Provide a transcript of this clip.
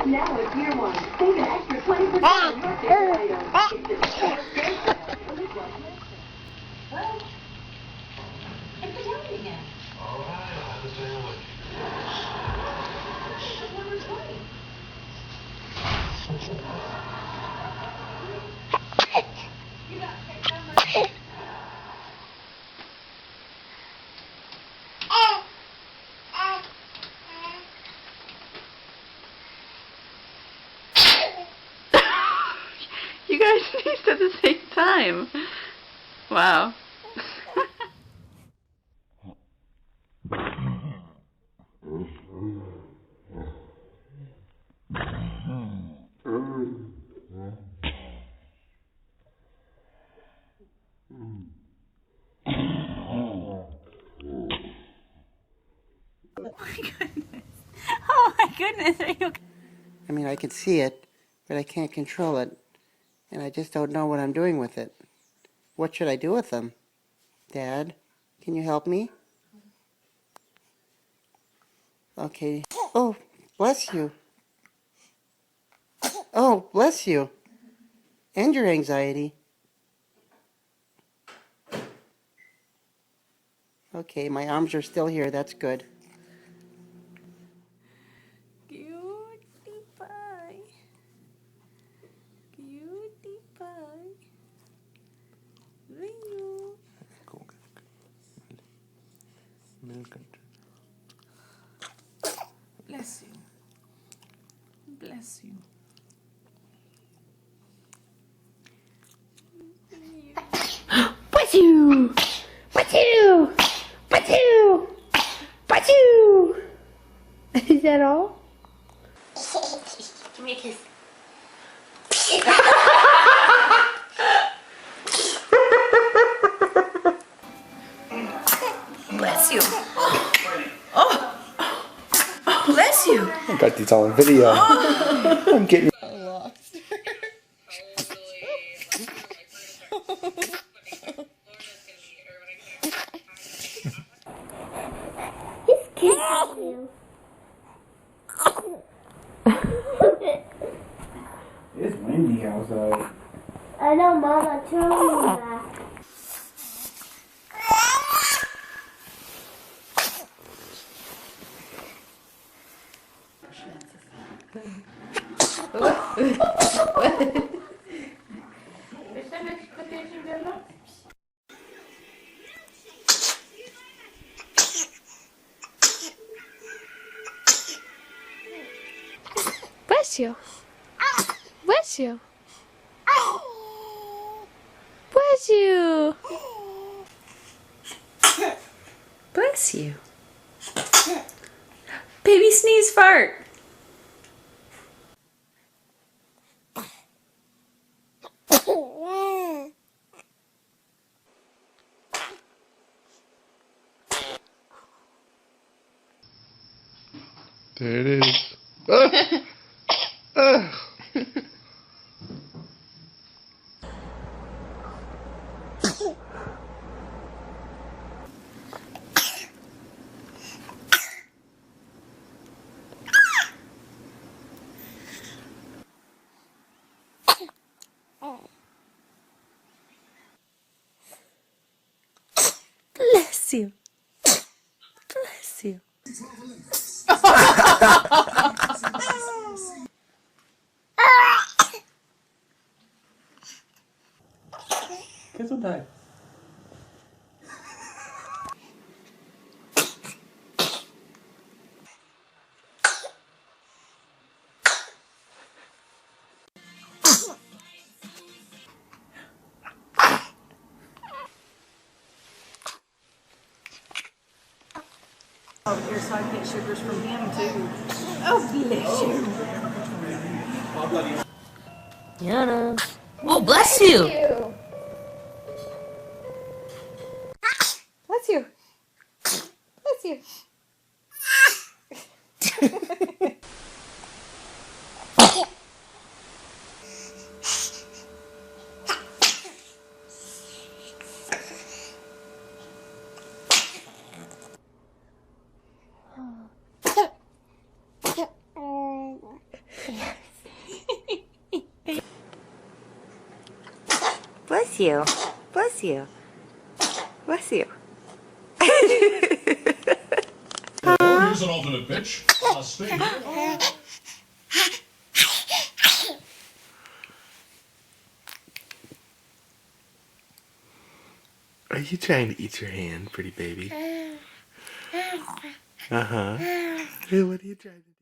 Now it's year one. Save an extra 20% on your favorite items. It's the Sales Sale. Well, it's the deli again. All right, I'll have a sandwich. It's number 20. You got picked number. You guys sneezed at the same time. Wow. Oh my goodness, are you okay? I mean, I can see it, but I can't control it. And I just don't know what I'm doing with it. What should I do with them? Dad, can you help me? Okay. Oh, bless you. Oh, bless you. And your anxiety. Okay, my arms are still here. That's good. Cutie pie. Cutie pie. Leo. Bless you. Bless you. Bless you! Bless you! Bless you! Bless you! Is that all? Give me a kiss. Bless you. Oh. Oh, bless you. I got these all on video. I'm getting. He's kissing you. It's windy outside. I know, Mama told me that. Bless you. Bless you. Bless you. Bless you. Baby sneeze fart. There it is. Ah! Ah! Bless you. Bless you. Gesundheit. Oh, here, so I can get sugars from him too. Oh, bless you. Yana. Oh, bless you. Bless you. Bless you. Bless you. Bless you. Bless you. Here's an alternate pitch. Spin. Are you trying to eat your hand, pretty baby? Uh-huh. Hey, what are you trying to do?